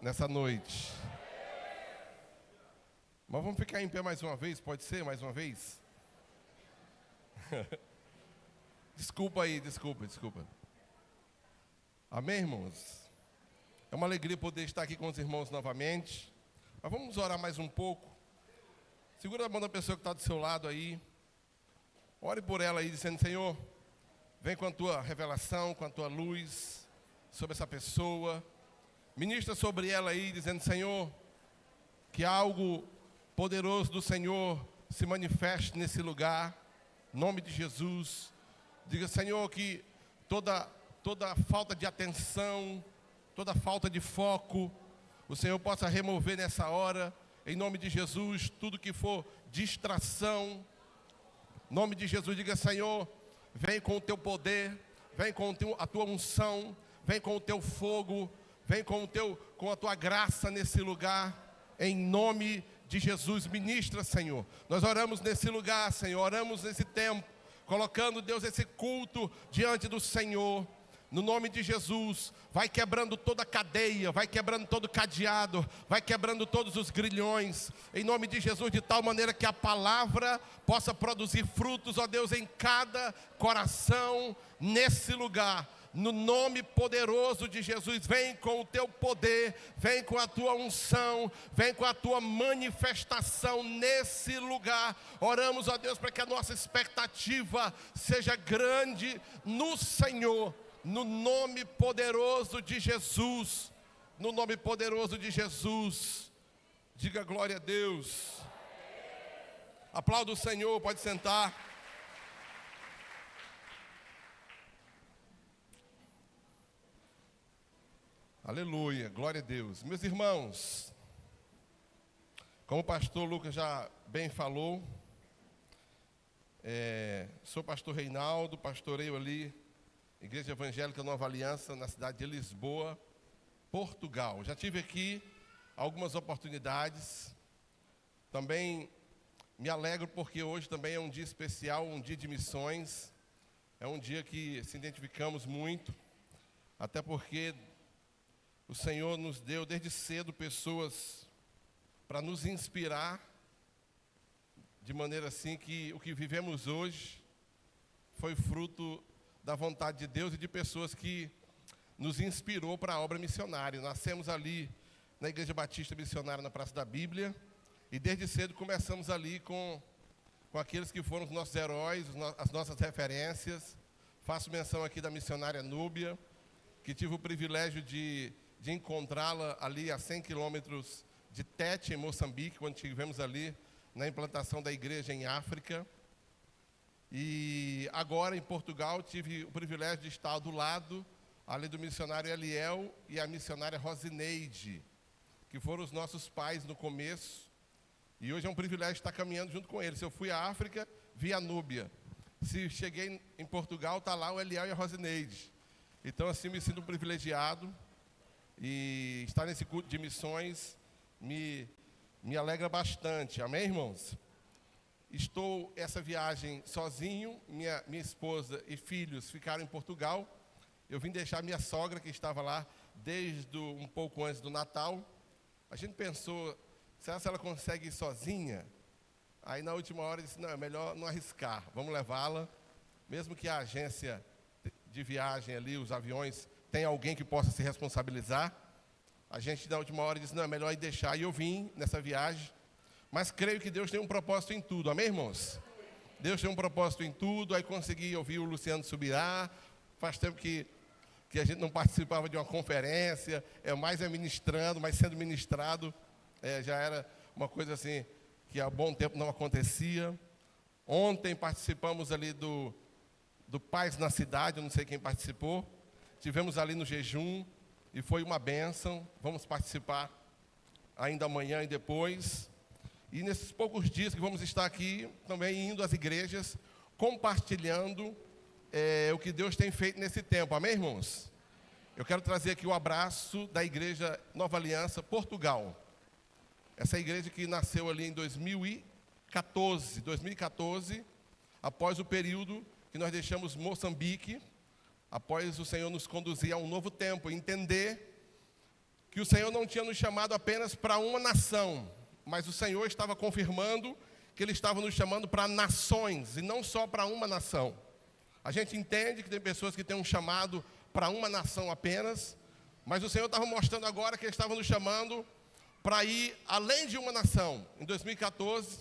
nessa noite. Mas vamos ficar em pé mais uma vez, pode ser? Mais uma vez? Desculpa aí, desculpa. Amém, irmãos? É uma alegria poder estar aqui com os irmãos novamente. Mas vamos orar mais um pouco. Segura a mão da pessoa que está do seu lado aí. Ore por ela aí, dizendo: Senhor, vem com a tua revelação, com a tua luz sobre essa pessoa. Ministra sobre ela aí, dizendo: Senhor, que algo poderoso do Senhor se manifeste nesse lugar. Em nome de Jesus. Diga: Senhor, que toda falta de atenção, toda falta de foco, o Senhor possa remover nessa hora. Em nome de Jesus, tudo que for distração. Em nome de Jesus, diga: Senhor, vem com o teu poder, vem com a tua unção, vem com o teu fogo, vem com a tua graça nesse lugar. Em nome de Jesus, ministra, Senhor. Nós oramos nesse lugar, Senhor, oramos nesse tempo, colocando, Deus, esse culto diante do Senhor. No nome de Jesus, vai quebrando toda a cadeia, vai quebrando todo o cadeado, vai quebrando todos os grilhões, em nome de Jesus, de tal maneira que a palavra possa produzir frutos, ó Deus, em cada coração, nesse lugar. No nome poderoso de Jesus, vem com o teu poder, vem com a tua unção, vem com a tua manifestação nesse lugar. Oramos, ó Deus, para que a nossa expectativa seja grande no Senhor. No nome poderoso de Jesus, no nome poderoso de Jesus, diga glória a Deus. Aplauda o Senhor, pode sentar. Aleluia, glória a Deus. Meus irmãos, como o pastor Lucas já bem falou, sou pastor Reinaldo, pastoreio ali Igreja Evangélica Nova Aliança, na cidade de Lisboa, Portugal. Já tive aqui algumas oportunidades. Também me alegro porque hoje também é um dia especial, um dia de missões. É um dia que se identificamos muito, até porque o Senhor nos deu desde cedo pessoas para nos inspirar, de maneira assim que o que vivemos hoje foi fruto da vontade de Deus e de pessoas que nos inspirou para a obra missionária. Nascemos ali na Igreja Batista Missionária na Praça da Bíblia e desde cedo começamos ali com aqueles que foram os nossos heróis, as nossas referências. Faço menção aqui da missionária Núbia, que tive o privilégio de encontrá-la ali a 100 quilômetros de Tete, em Moçambique, quando estivemos ali na implantação da igreja em África. E agora em Portugal tive o privilégio de estar do lado ali do missionário Eliel e a missionária Rosineide, que foram os nossos pais no começo. E hoje é um privilégio estar caminhando junto com eles. Se eu fui à África, vi a Núbia. Se cheguei em Portugal, está lá o Eliel e a Rosineide. Então assim me sinto privilegiado. E estar nesse culto de missões me alegra bastante. Amém, irmãos? Estou essa viagem sozinho, minha esposa e filhos ficaram em Portugal. Eu vim deixar minha sogra, que estava lá desde um pouco antes do Natal. A gente pensou, será que ela consegue ir sozinha? Aí na última hora disse: não, é melhor não arriscar, vamos levá-la. Mesmo que a agência de viagem ali, os aviões, tenha alguém que possa se responsabilizar. A gente na última hora disse: não, é melhor ir deixar. E eu vim nessa viagem. Mas creio que Deus tem um propósito em tudo, amém, irmãos? Deus tem um propósito em tudo. Aí consegui ouvir o Luciano Subirá. Faz tempo que a gente não participava de uma conferência, mais ministrando, mas sendo ministrado, já era uma coisa assim, que há bom tempo não acontecia. Ontem participamos ali do Paz na Cidade, eu não sei quem participou. Tivemos ali no jejum e foi uma bênção. Vamos participar ainda amanhã e depois. E nesses poucos dias que vamos estar aqui, também indo às igrejas, compartilhando o que Deus tem feito nesse tempo. Amém, irmãos? Eu quero trazer aqui o abraço da Igreja Nova Aliança, Portugal. Essa igreja que nasceu ali em 2014, após o período que nós deixamos Moçambique, após o Senhor nos conduzir a um novo tempo, entender que o Senhor não tinha nos chamado apenas para uma nação, mas o Senhor estava confirmando que Ele estava nos chamando para nações, e não só para uma nação. A gente entende que tem pessoas que têm um chamado para uma nação apenas, mas o Senhor estava mostrando agora que Ele estava nos chamando para ir além de uma nação. Em 2014,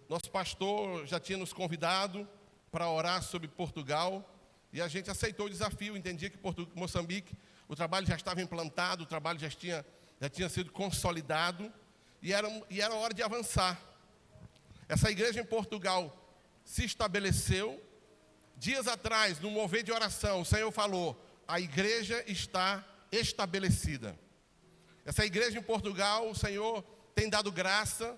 nosso pastor já tinha nos convidado para orar sobre Portugal, e a gente aceitou o desafio, entendia que Moçambique, o trabalho já estava implantado, o trabalho já tinha sido consolidado, e era hora de avançar. Essa igreja em Portugal se estabeleceu. Dias atrás, no mover de oração, o Senhor falou: a igreja está estabelecida. Essa igreja em Portugal, o Senhor tem dado graça,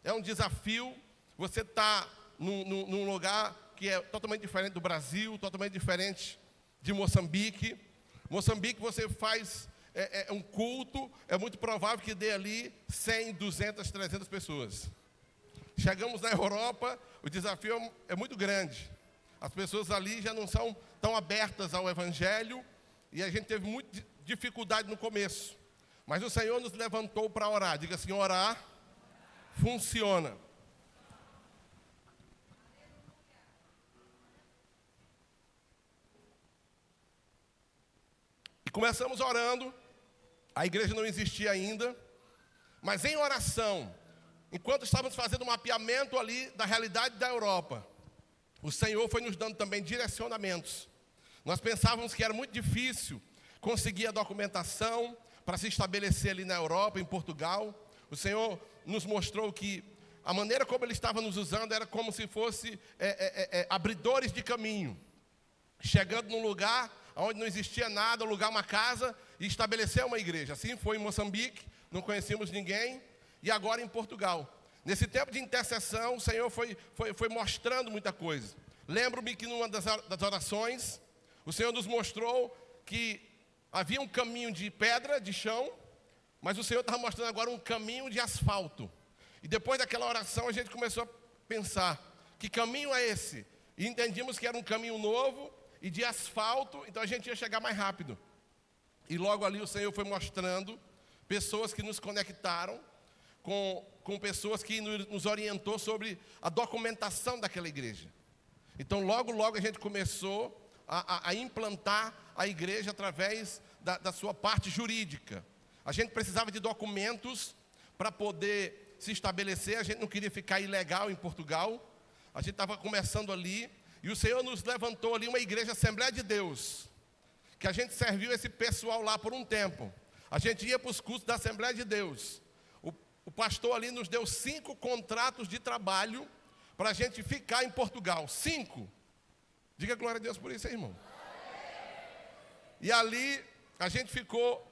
é um desafio. Você está num lugar que é totalmente diferente do Brasil, totalmente diferente de Moçambique. Moçambique, você faz um culto, é muito provável que dê ali 100, 200, 300 pessoas. Chegamos na Europa, o desafio é muito grande. As pessoas ali já não são tão abertas ao Evangelho, e a gente teve muita dificuldade no começo. Mas o Senhor nos levantou para orar. Diga assim: orar funciona. E começamos orando. A igreja não existia ainda, mas em oração, enquanto estávamos fazendo um mapeamento ali da realidade da Europa, o Senhor foi nos dando também direcionamentos. Nós pensávamos que era muito difícil conseguir a documentação para se estabelecer ali na Europa, em Portugal. O Senhor nos mostrou que a maneira como Ele estava nos usando era como se fosse abridores de caminho. Chegando num lugar onde não existia nada, alugar uma casa e estabelecer uma igreja. Assim foi em Moçambique, não conhecíamos ninguém, e agora em Portugal. Nesse tempo de intercessão, o Senhor foi mostrando muita coisa. Lembro-me que numa das orações, o Senhor nos mostrou que havia um caminho de pedra, de chão, mas o Senhor estava mostrando agora um caminho de asfalto. E depois daquela oração, a gente começou a pensar: que caminho é esse? E entendíamos que era um caminho novo e de asfalto, então a gente ia chegar mais rápido. E logo ali o Senhor foi mostrando pessoas que nos conectaram com pessoas que nos orientou sobre a documentação daquela igreja. Então logo a gente começou a implantar a igreja através da sua parte jurídica. A gente precisava de documentos para poder se estabelecer. A gente não queria ficar ilegal em Portugal. A gente estava começando ali, e o Senhor nos levantou ali uma igreja Assembleia de Deus, que a gente serviu esse pessoal lá por um tempo. A gente ia para os cultos da Assembleia de Deus. O pastor ali nos deu 5 contratos de trabalho para a gente ficar em Portugal. 5. Diga glória a Deus por isso, irmão. E ali a gente ficou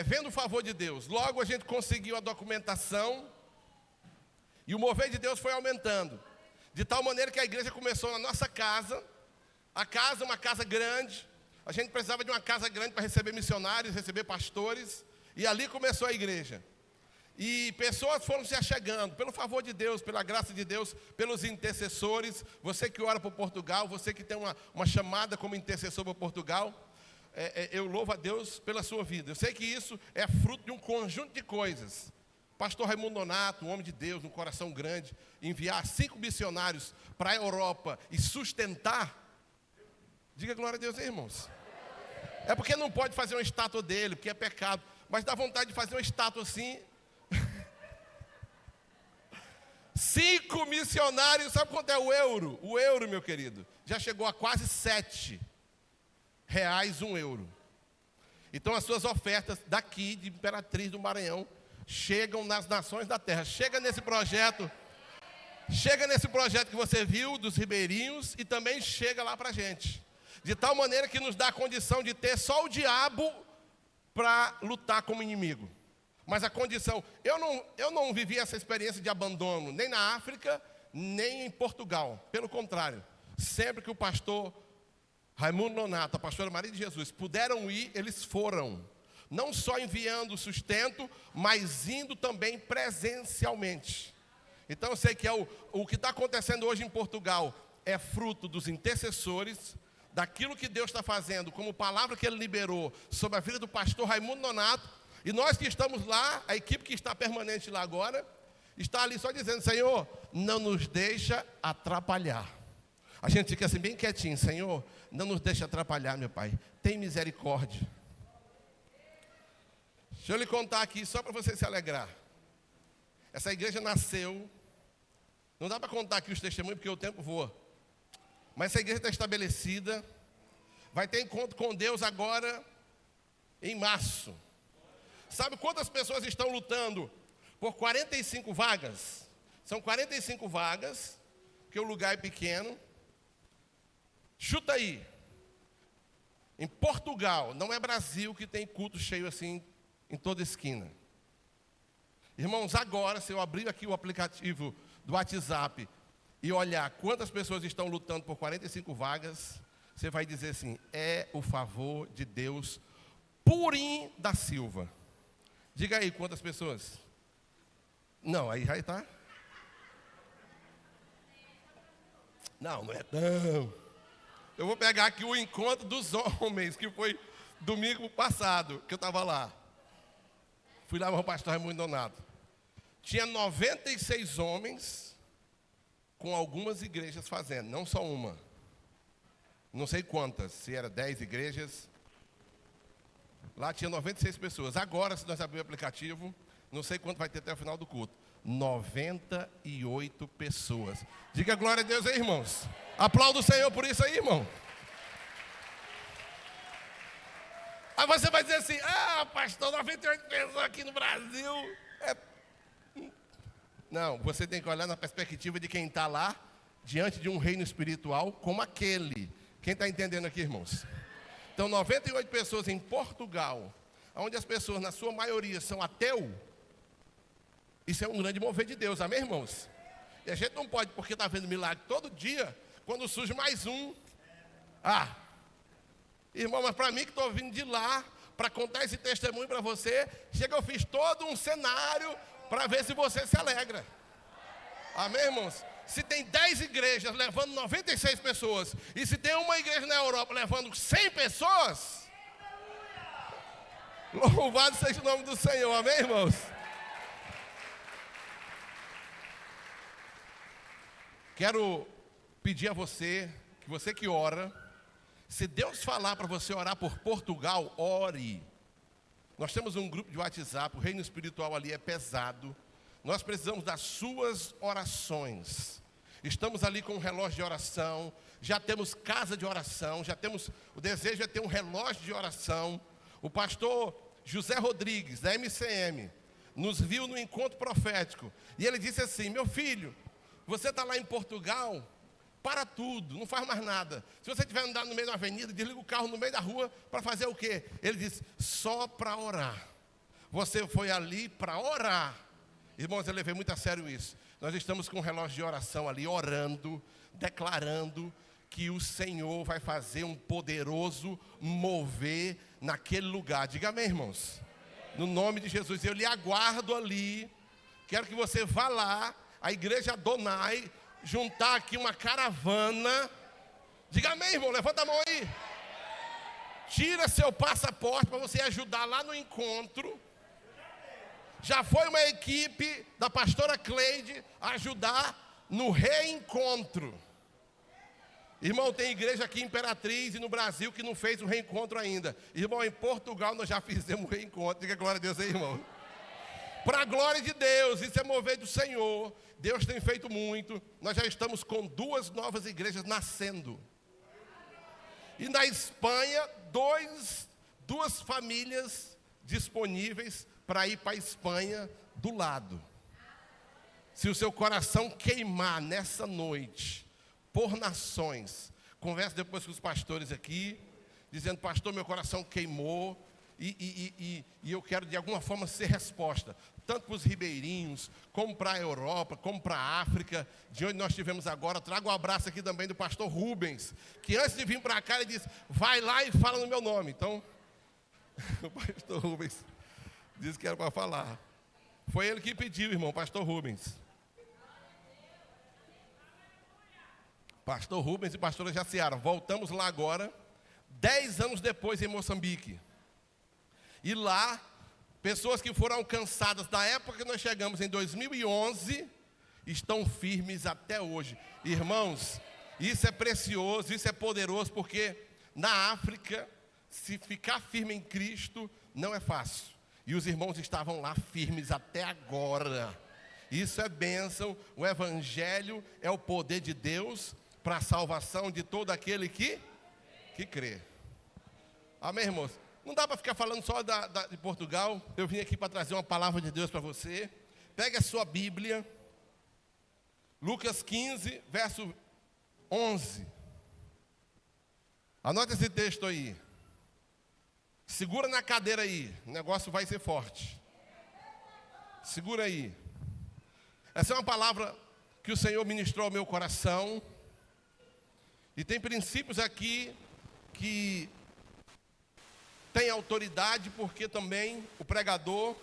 vendo o favor de Deus. Logo a gente conseguiu a documentação, e o mover de Deus foi aumentando. De tal maneira que a igreja começou na nossa casa. A casa, uma casa grande. A gente precisava de uma casa grande para receber missionários, receber pastores. E ali começou a igreja. E pessoas foram se achegando, pelo favor de Deus, pela graça de Deus, pelos intercessores. Você que ora por Portugal, você que tem uma chamada como intercessor para Portugal, eu louvo a Deus pela sua vida. Eu sei que isso é fruto de um conjunto de coisas. Pastor Raimundo Nonato, um homem de Deus, um coração grande, enviar 5 missionários para a Europa e sustentar. Diga glória a Deus, hein, irmãos. É porque não pode fazer uma estátua dele, porque é pecado. Mas dá vontade de fazer uma estátua assim. 5 missionários, sabe quanto é o euro? O euro, meu querido, já chegou a quase R$7 um euro. Então as suas ofertas daqui, de Imperatriz do Maranhão, chegam nas nações da terra. Chega nesse projeto que você viu, dos ribeirinhos, e também chega lá para a gente. De tal maneira que nos dá a condição de ter só o diabo para lutar como inimigo. Mas a condição, eu não vivi essa experiência de abandono, nem na África, nem em Portugal. Pelo contrário, sempre que o pastor Raimundo Nonato, a pastora Maria de Jesus, puderam ir, eles foram. Não só enviando sustento, mas indo também presencialmente. Então eu sei que o que está acontecendo hoje em Portugal é fruto dos intercessores, daquilo que Deus está fazendo, como palavra que Ele liberou sobre a vida do pastor Raimundo Nonato, E nós que estamos lá, a equipe que está permanente lá agora, está ali só dizendo: Senhor, não nos deixa atrapalhar. A gente fica assim bem quietinho: Senhor, não nos deixa atrapalhar, meu Pai, tem misericórdia. Deixa eu lhe contar aqui, só para você se alegrar. Essa igreja nasceu, não dá para contar aqui os testemunhos porque o tempo voa, mas essa igreja está estabelecida, vai ter encontro com Deus agora em março. Sabe quantas pessoas estão lutando por 45 vagas? São 45 vagas, porque o lugar é pequeno. Chuta aí. Em Portugal, não é Brasil que tem culto cheio assim em toda esquina. Irmãos, agora, se eu abrir aqui o aplicativo do WhatsApp e olhar quantas pessoas estão lutando por 45 vagas, você vai dizer assim: é o favor de Deus, Purim da Silva. Diga aí quantas pessoas. Não, aí já está. Não, não é tão. Eu vou pegar aqui o encontro dos homens, que foi domingo passado, que eu estava lá. Fui lá com o pastor Raimundo Donato. Tinha 96 homens, com algumas igrejas fazendo, não só uma. Não sei quantas, se era 10 igrejas. Lá tinha 96 pessoas. Agora, se nós abrirmos o aplicativo, não sei quanto vai ter até o final do culto. 98 pessoas. Diga glória a Deus aí, irmãos. Aplauda o Senhor por isso aí, irmão. Aí você vai dizer assim: ah, pastor, 98 pessoas aqui no Brasil. Não, você tem que olhar na perspectiva de quem está lá, diante de um reino espiritual como aquele. Quem está entendendo aqui, irmãos? Então, 98 pessoas em Portugal, onde as pessoas, na sua maioria, são ateus. Isso é um grande mover de Deus, amém, irmãos? E a gente não pode, porque está vendo milagre todo dia, quando surge mais um. Irmão, mas para mim que estou vindo de lá, para contar esse testemunho para você, chega, eu fiz todo um cenário para ver se você se alegra. Amém, irmãos? Se tem 10 igrejas levando 96 pessoas, e se tem uma igreja na Europa levando 100 pessoas, louvado seja o nome do Senhor, amém, irmãos? Quero pedir a você que ora, se Deus falar para você orar por Portugal, ore. Nós temos um grupo de WhatsApp, o reino espiritual ali é pesado. Nós precisamos das suas orações. Estamos ali com um relógio de oração, já temos casa de oração, já temos, o desejo é ter um relógio de oração. O pastor José Rodrigues, da MCM, nos viu no encontro profético. E ele disse assim: meu filho, você está lá em Portugal, para tudo, não faz mais nada. Se você estiver andando no meio da avenida, desliga o carro no meio da rua para fazer o quê? Ele disse: só para orar. Você foi ali para orar. Irmãos, eu levei muito a sério isso. Nós estamos com um relógio de oração ali, orando, declarando que o Senhor vai fazer um poderoso mover naquele lugar. Diga amém, irmãos. No nome de Jesus, eu lhe aguardo ali. Quero que você vá lá, a igreja Adonai, juntar aqui uma caravana. Diga amém, irmão, levanta a mão aí. Tira seu passaporte para você ajudar lá no encontro. Já foi uma equipe da pastora Cleide ajudar no reencontro. Irmão, tem igreja aqui em Imperatriz e no Brasil que não fez o reencontro ainda. Irmão, em Portugal nós já fizemos o reencontro. Diga glória a Deus aí, irmão. Para a glória de Deus, isso é mover do Senhor. Deus tem feito muito. Nós já estamos com 2 novas igrejas nascendo. E na Espanha, 2 famílias disponíveis para ir para a Espanha do lado. Se o seu coração queimar nessa noite, por nações, converse depois com os pastores aqui, dizendo: pastor, meu coração queimou, e eu quero de alguma forma ser resposta, tanto para os ribeirinhos, como para a Europa, como para a África, de onde nós estivemos agora. Trago um abraço aqui também do pastor Rubens, que antes de vir para cá, ele disse: vai lá e fala no meu nome. Então, o pastor Rubens disse que era para falar. Foi ele que pediu, irmão, pastor Rubens. Pastor Rubens e pastora Jaciara, voltamos lá agora, 10 anos depois em Moçambique. E lá, Pessoas que foram alcançadas na época que nós chegamos, em 2011, estão firmes até hoje. Irmãos, isso é precioso, isso é poderoso, porque na África, se ficar firme em Cristo, não é fácil. E os irmãos estavam lá firmes até agora. Isso é bênção. O Evangelho é o poder de Deus para a salvação de todo aquele que crê. Amém, irmãos? Não dá para ficar falando só de Portugal. Eu vim aqui para trazer uma palavra de Deus para você. Pegue a sua Bíblia. Lucas 15, verso 11. Anota esse texto aí. Segura na cadeira aí. O negócio vai ser forte. Segura aí. Essa é uma palavra que o Senhor ministrou ao meu coração. E tem princípios aqui que tem autoridade, porque também o pregador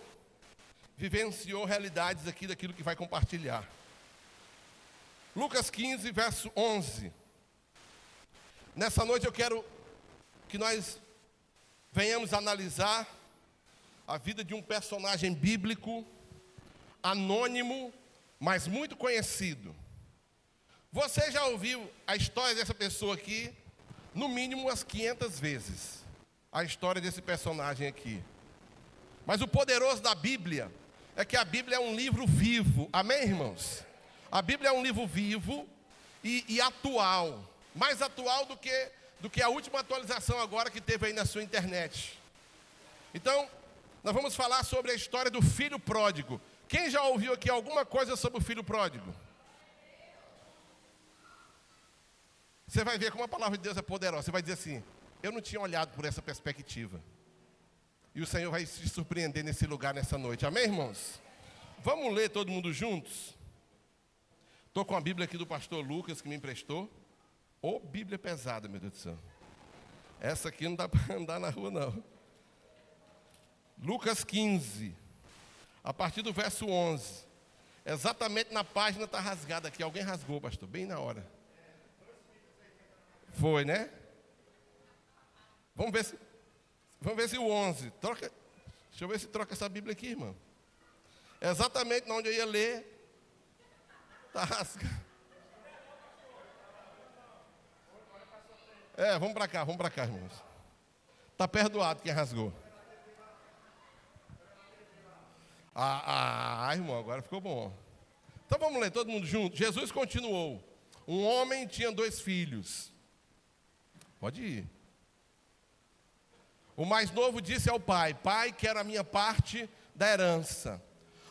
vivenciou realidades aqui daquilo que vai compartilhar. Lucas 15, verso 11. Nessa noite eu quero que nós venhamos analisar a vida de um personagem bíblico, anônimo, mas muito conhecido. Você já ouviu a história dessa pessoa aqui, no mínimo umas 500 vezes. A história desse personagem aqui. Mas o poderoso da Bíblia é que a Bíblia é um livro vivo. Amém, irmãos? A Bíblia é um livro vivo e atual. Mais atual do que a última atualização agora que teve aí na sua internet. Então, nós vamos falar sobre a história do filho pródigo. Quem já ouviu aqui alguma coisa sobre o filho pródigo? Você vai ver como a palavra de Deus é poderosa. Você vai dizer assim: eu não tinha olhado por essa perspectiva. E o Senhor vai se surpreender nesse lugar, nessa noite. Amém, irmãos? Vamos ler todo mundo juntos? Estou com a Bíblia aqui do pastor Lucas, que me emprestou. Ô, Bíblia pesada, meu Deus do céu. Essa aqui não dá para andar na rua, não. Lucas 15, a partir do verso 11. Exatamente na página está rasgada aqui. Alguém rasgou, pastor, bem na hora. Foi, né? Vamos ver se o 11. Deixa eu ver se troca essa Bíblia aqui, irmão. Exatamente onde eu ia ler. Está rasgado. Vamos para cá, irmãos. Está perdoado quem rasgou. Irmão, agora ficou bom. Então vamos ler todo mundo junto. Jesus continuou. Um homem tinha 2 filhos. Pode ir. O mais novo disse ao pai: pai, quero a minha parte da herança.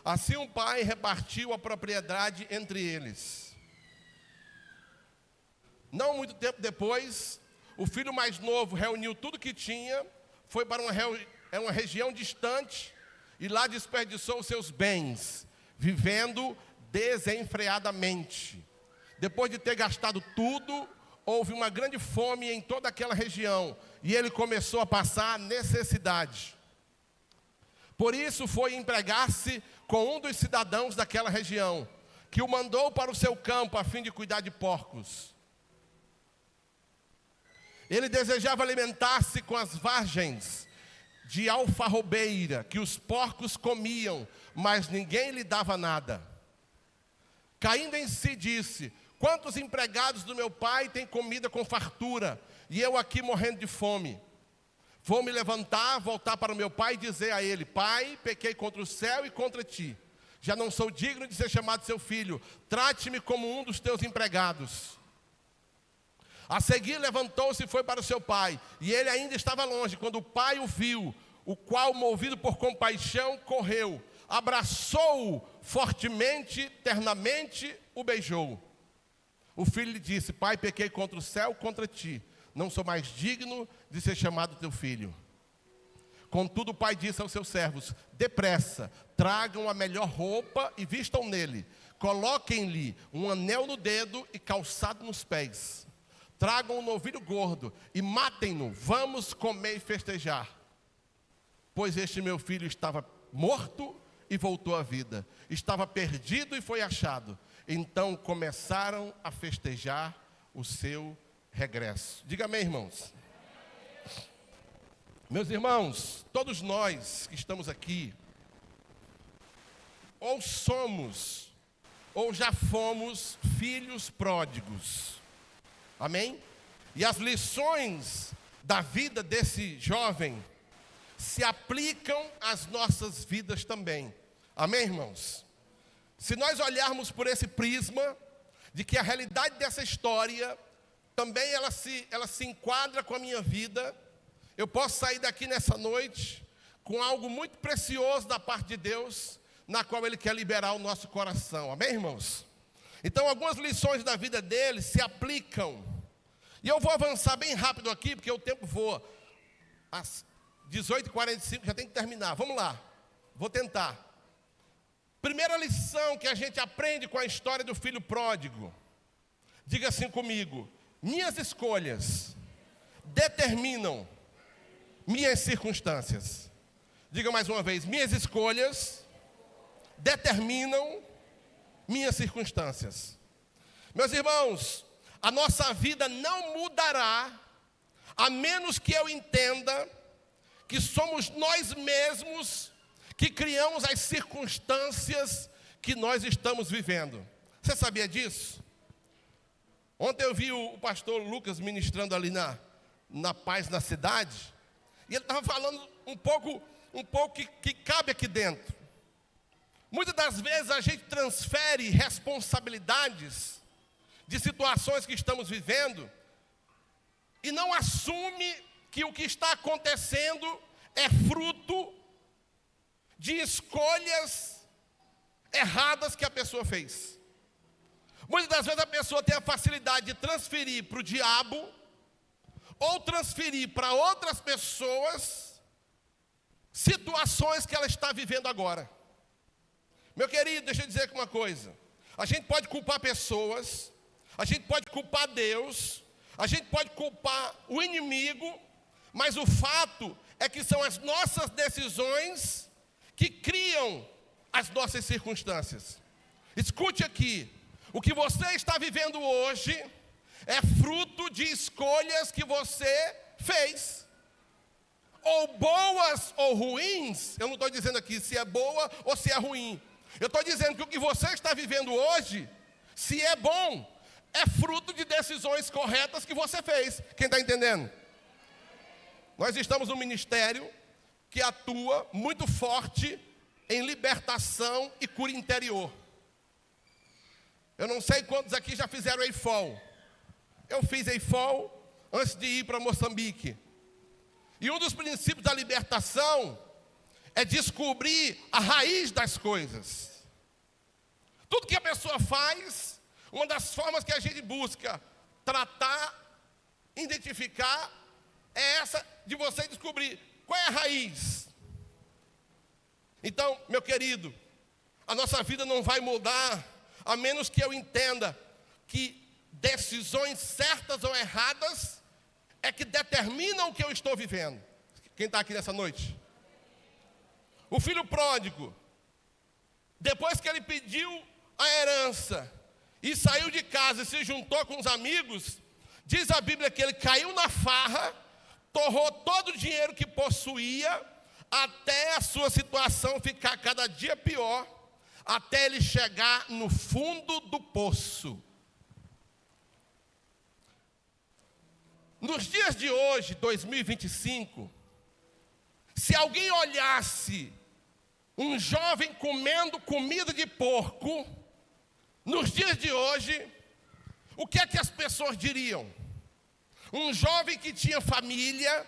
Assim o pai repartiu a propriedade entre eles. Não muito tempo depois, o filho mais novo reuniu tudo que tinha, foi para uma região distante e lá desperdiçou os seus bens, vivendo desenfreadamente. Depois de ter gastado tudo, houve uma grande fome em toda aquela região e ele começou a passar necessidade. Por isso foi empregar-se com um dos cidadãos daquela região, que o mandou para o seu campo a fim de cuidar de porcos. Ele desejava alimentar-se com as vagens de alfarrobeira que os porcos comiam, mas ninguém lhe dava nada. Caindo em si, disse: quantos empregados do meu pai têm comida com fartura, e eu aqui morrendo de fome? Vou me levantar, voltar para o meu pai e dizer a ele: pai, pequei contra o céu e contra ti. Já não sou digno de ser chamado seu filho. Trate-me como um dos teus empregados. A seguir levantou-se e foi para o seu pai. E ele ainda estava longe, quando o pai o viu, o qual, movido por compaixão, correu, abraçou-o fortemente, ternamente, o beijou. O filho lhe disse: pai, pequei contra o céu, contra ti. Não sou mais digno de ser chamado teu filho. Contudo, o pai disse aos seus servos: depressa, tragam a melhor roupa e vistam nele. Coloquem-lhe um anel no dedo e calçado nos pés. Tragam um novilho gordo e matem-no. Vamos comer e festejar. Pois este meu filho estava morto e voltou à vida. Estava perdido e foi achado. Então começaram a festejar o seu regresso. Diga amém, irmãos. Meus irmãos, todos nós que estamos aqui, ou somos, ou já fomos filhos pródigos. Amém? E as lições da vida desse jovem se aplicam às nossas vidas também. Amém, irmãos? Se nós olharmos por esse prisma, de que a realidade dessa história, também ela se enquadra com a minha vida, eu posso sair daqui nessa noite com algo muito precioso da parte de Deus, na qual Ele quer liberar o nosso coração. Amém, irmãos? Então, algumas lições da vida dele se aplicam. E eu vou avançar bem rápido aqui, porque o tempo voa. Às 18h45 já tem que terminar. Vamos lá, vou tentar. Primeira lição que a gente aprende com a história do filho pródigo. Diga assim comigo: minhas escolhas determinam minhas circunstâncias. Diga mais uma vez: minhas escolhas determinam minhas circunstâncias. Meus irmãos, a nossa vida não mudará a menos que eu entenda que somos nós mesmos que criamos as circunstâncias que nós estamos vivendo. Você sabia disso? Ontem eu vi o pastor Lucas ministrando ali na Paz na Cidade, e ele estava falando um pouco que cabe aqui dentro. Muitas das vezes a gente transfere responsabilidades de situações que estamos vivendo e não assume que o que está acontecendo é fruto de escolhas erradas que a pessoa fez. Muitas das vezes a pessoa tem a facilidade de transferir para o diabo ou transferir para outras pessoas situações que ela está vivendo agora. Meu querido, deixa eu dizer uma coisa. A gente pode culpar pessoas, a gente pode culpar Deus, a gente pode culpar o inimigo, mas o fato é que são as nossas decisões que criam as nossas circunstâncias. Escute aqui, o que você está vivendo hoje é fruto de escolhas que você fez. Ou boas ou ruins, eu não estou dizendo aqui se é boa ou se é ruim. Eu estou dizendo que o que você está vivendo hoje, se é bom, é fruto de decisões corretas que você fez. Quem está entendendo? Nós estamos num ministério que atua muito forte em libertação e cura interior. Eu não sei quantos aqui já fizeram EIFOL. Eu fiz EIFOL antes de ir para Moçambique. E um dos princípios da libertação é descobrir a raiz das coisas. Tudo que a pessoa faz, uma das formas que a gente busca tratar, identificar, é essa de você descobrir qual é a raiz. Então, meu querido, a nossa vida não vai mudar a menos que eu entenda que decisões certas ou erradas é que determinam o que eu estou vivendo. Quem está aqui nessa noite? O filho pródigo, depois que ele pediu a herança e saiu de casa e se juntou com os amigos, diz a Bíblia que ele caiu na farra, torrou todo o dinheiro que possuía, até a sua situação ficar cada dia pior, até ele chegar no fundo do poço. Nos dias de hoje, 2025, se alguém olhasse um jovem comendo comida de porco, nos dias de hoje, o que é que as pessoas diriam? Um jovem que tinha família,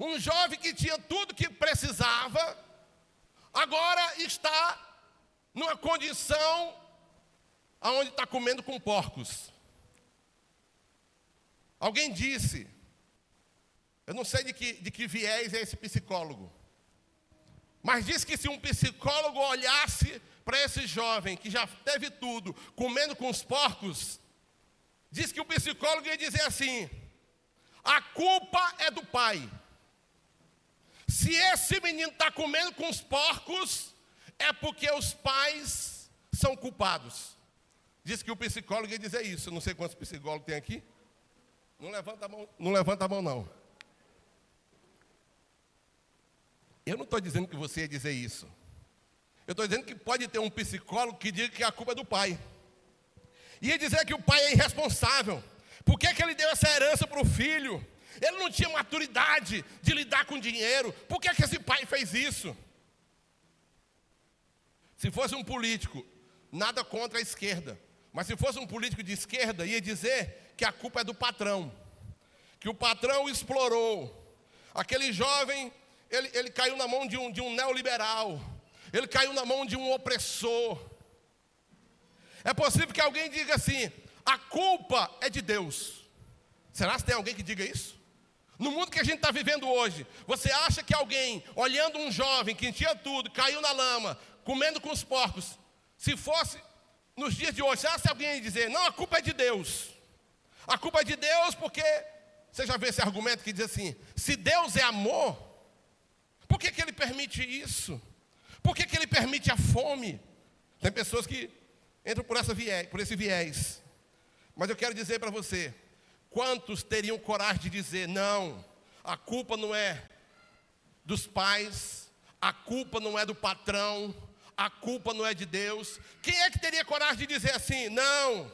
um jovem que tinha tudo que precisava, agora está numa condição onde está comendo com porcos. Alguém disse, eu não sei de que viés é esse psicólogo, mas disse que se um psicólogo olhasse para esse jovem que já teve tudo, comendo com os porcos, diz que o psicólogo ia dizer assim: a culpa é do pai. Se esse menino está comendo com os porcos, é porque os pais são culpados. Diz que o psicólogo ia dizer isso. Eu não sei quantos psicólogos tem aqui. Não levanta a mão, não. Eu não estou dizendo que você ia dizer isso. Eu estou dizendo que pode ter um psicólogo que diga que a culpa é do pai. Ia dizer que o pai é irresponsável. Por que ele deu essa herança para o filho? Ele não tinha maturidade de lidar com dinheiro. Por que esse pai fez isso? Se fosse um político, nada contra a esquerda, mas se fosse um político de esquerda, ia dizer que a culpa é do patrão. Que o patrão explorou. Aquele jovem, ele caiu na mão de um neoliberal. Ele caiu na mão de um opressor. É possível que alguém diga assim: a culpa é de Deus. Será que tem alguém que diga isso? No mundo que a gente está vivendo hoje, você acha que alguém, olhando um jovem que tinha tudo, caiu na lama, comendo com os porcos, se fosse nos dias de hoje, será que alguém ia dizer: não, a culpa é de Deus? A culpa é de Deus porque, você já viu esse argumento que diz assim: se Deus é amor, por que Ele permite isso? Por que Ele permite a fome? Tem pessoas que entram por esse viés. Mas eu quero dizer para você, quantos teriam coragem de dizer: não, a culpa não é dos pais, a culpa não é do patrão, a culpa não é de Deus? Quem é que teria coragem de dizer assim: não,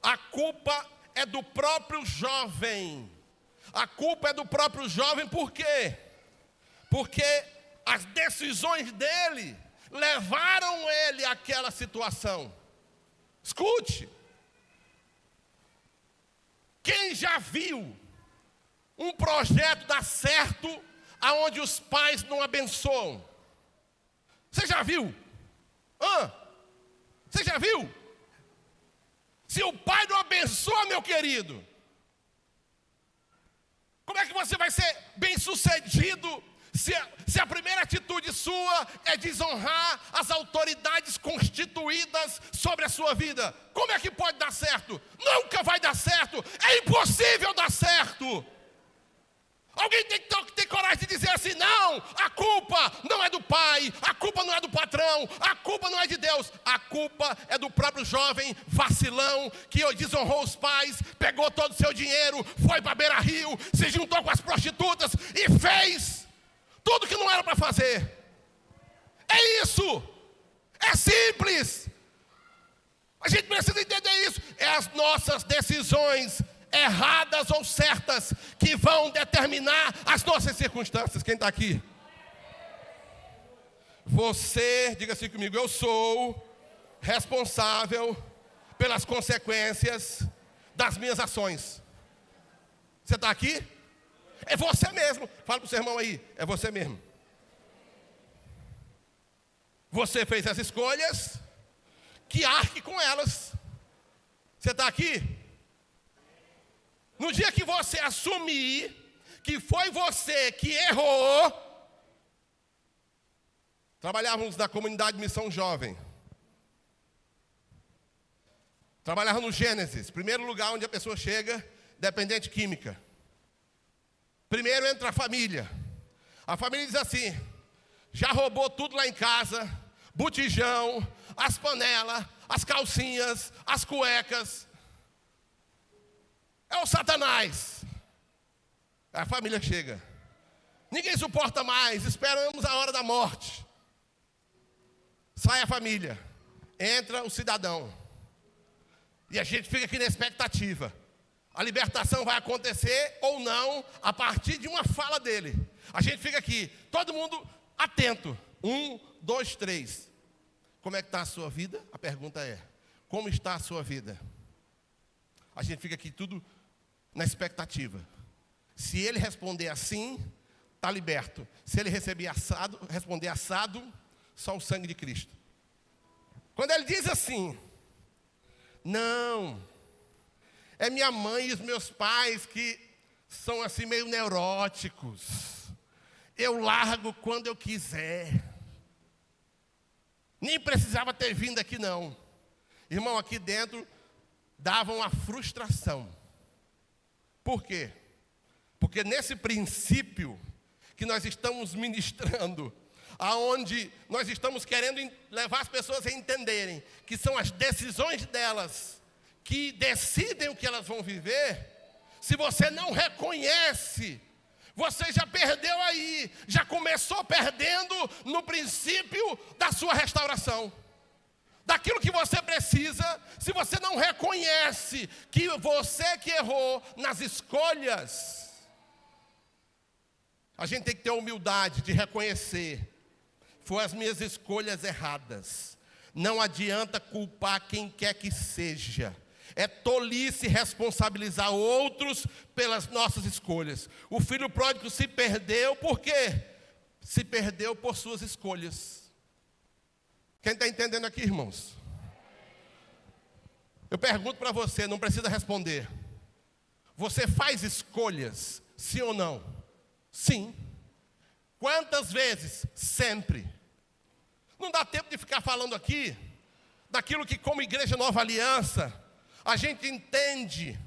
a culpa é do próprio jovem? A culpa é do próprio jovem, por quê? Porque as decisões dele levaram ele àquela situação. Escute. Quem já viu um projeto dar certo aonde os pais não abençoam? Você já viu? Você já viu? Se o pai não abençoa, meu querido, como é que você vai ser bem-sucedido se a primeira atitude sua é desonrar as autoridades constituídas sobre a sua vida? Como é que pode dar certo? Nunca vai dar certo. É impossível dar certo. Alguém tem que ter coragem de dizer assim: não, a culpa não é do pai, a culpa não é do patrão, a culpa não é de Deus, a culpa é do próprio jovem vacilão que desonrou os pais, pegou todo o seu dinheiro, foi para Beira-Rio, se juntou com as prostitutas e fez tudo que não era para fazer. É isso. É simples. A gente precisa entender isso. É as nossas decisões, erradas ou certas, que vão determinar as nossas circunstâncias. Quem está aqui? Você, diga assim comigo: eu sou responsável pelas consequências das minhas ações. Você está aqui? É você mesmo. Fala para o seu irmão aí: é você mesmo. Você fez as escolhas, que arque com elas. Você está aqui? No dia que você assumir que foi você que errou. Trabalhávamos na comunidade Missão Jovem. Trabalhava no Gênesis, primeiro lugar onde a pessoa chega, dependente química. Primeiro entra a família. A família diz assim: já roubou tudo lá em casa, botijão, as panelas, as calcinhas, as cuecas. É o Satanás. A família chega. Ninguém suporta mais, esperamos a hora da morte. Sai a família, entra o cidadão. E a gente fica aqui na expectativa. A libertação vai acontecer ou não a partir de uma fala dele. A gente fica aqui, todo mundo atento. 1, 2, 3. Como é que está a sua vida? A pergunta é: como está a sua vida? A gente fica aqui tudo na expectativa. Se ele responder assim, está liberto. Se ele responder assado, só o sangue de Cristo. Quando ele diz assim: não, é minha mãe e os meus pais que são assim meio neuróticos. Eu largo quando eu quiser. Nem precisava ter vindo aqui não. Irmão, aqui dentro dava uma frustração. Por quê? Porque nesse princípio que nós estamos ministrando, aonde nós estamos querendo levar as pessoas a entenderem que são as decisões delas que decidem o que elas vão viver. Se você não reconhece Você já perdeu aí, já começou perdendo no princípio da sua restauração. Daquilo que você precisa, se você não reconhece que você que errou nas escolhas, a gente tem que ter a humildade de reconhecer, foram as minhas escolhas erradas. Não adianta culpar quem quer que seja. É tolice responsabilizar outros pelas nossas escolhas. O filho pródigo se perdeu por quê? Se perdeu por suas escolhas. Quem está entendendo aqui, irmãos? Eu pergunto para você, não precisa responder. Você faz escolhas, sim ou não? Sim. Quantas vezes? Sempre. Não dá tempo de ficar falando aqui daquilo que, como Igreja Nova Aliança, a gente entende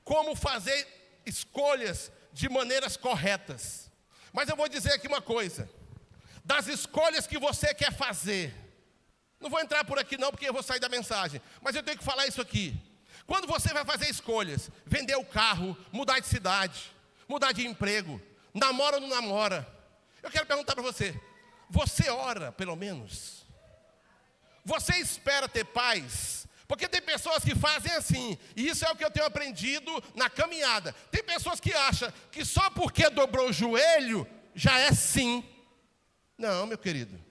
como fazer escolhas de maneiras corretas. Mas eu vou dizer aqui uma coisa: das escolhas que você quer fazer, não vou entrar por aqui não, porque eu vou sair da mensagem, mas eu tenho que falar isso aqui. Quando você vai fazer escolhas, vender o carro, mudar de cidade, mudar de emprego, namora ou não namora, eu quero perguntar para você, você ora pelo menos? Você espera ter paz? Porque tem pessoas que fazem assim, e isso é o que eu tenho aprendido na caminhada. Tem pessoas que acham que só porque dobrou o joelho, já é sim. Não, meu querido.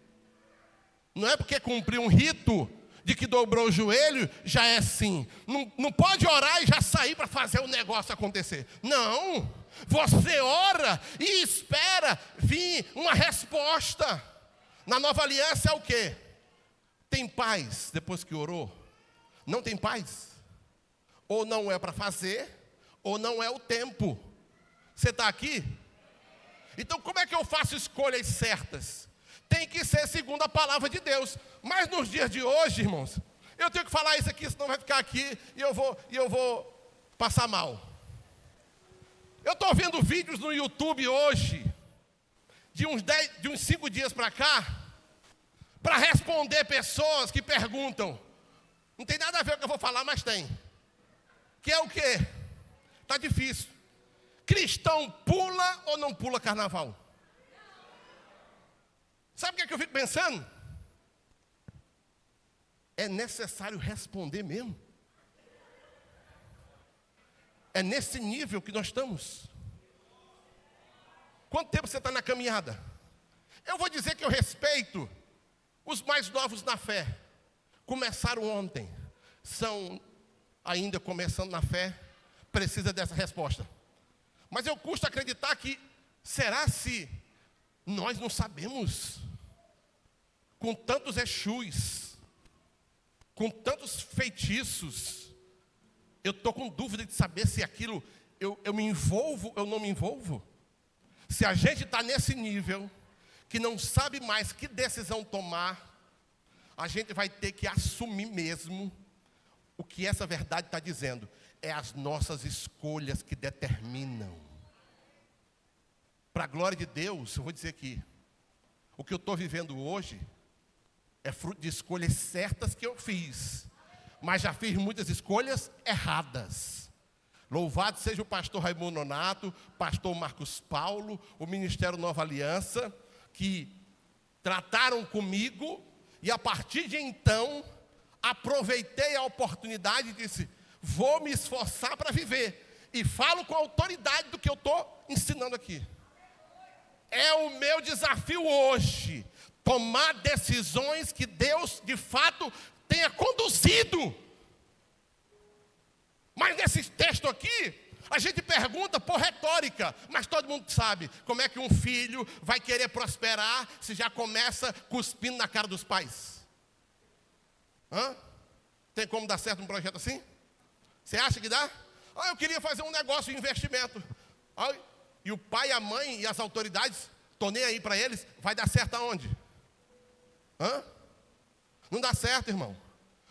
Não é porque cumpriu um rito de que dobrou o joelho, já é sim. Não pode orar e já sair para fazer o negócio acontecer. Não. Você ora e espera vir uma resposta. Na Nova Aliança é o quê? Tem paz depois que orou? Não tem paz? Ou não é para fazer, ou não é o tempo. Você está aqui? Então como é que eu faço escolhas certas? Tem que ser segundo a palavra de Deus. Mas nos dias de hoje, irmãos, eu tenho que falar isso aqui, senão vai ficar aqui e eu vou passar mal. Eu estou vendo vídeos no YouTube hoje, de uns 5 dias para cá, para responder pessoas que perguntam. Não tem nada a ver com o que eu vou falar, mas tem. Que é o quê? Está difícil. Cristão pula ou não pula carnaval? Sabe o que eu fico pensando? É necessário responder mesmo. É nesse nível que nós estamos. Quanto tempo você está na caminhada? Eu vou dizer que eu respeito os mais novos na fé. Começaram ontem. São ainda começando na fé. Precisa dessa resposta. Mas eu custo acreditar que, será se nós não sabemos? Com tantos exus, com tantos feitiços, eu estou com dúvida de saber se aquilo, eu me envolvo ou não me envolvo. Se a gente está nesse nível, que não sabe mais que decisão tomar, a gente vai ter que assumir mesmo o que essa verdade está dizendo. É as nossas escolhas que determinam. Para a glória de Deus, eu vou dizer aqui, o que eu estou vivendo hoje é fruto de escolhas certas que eu fiz, mas já fiz muitas escolhas erradas. Louvado seja o pastor Raimundo Nonato, pastor Marcos Paulo, o Ministério Nova Aliança, que trataram comigo, e a partir de então, aproveitei a oportunidade e disse, vou me esforçar para viver, e falo com autoridade do que eu estou ensinando aqui. É o meu desafio hoje, tomar decisões que Deus, de fato, tenha conduzido. Mas nesse texto aqui, a gente pergunta por retórica, mas todo mundo sabe como é que um filho vai querer prosperar se já começa cuspindo na cara dos pais. Tem como dar certo um projeto assim? Você acha que dá? Eu queria fazer um negócio, um investimento. E o pai, a mãe e as autoridades, estou nem aí para eles, vai dar certo aonde? Não dá certo, irmão.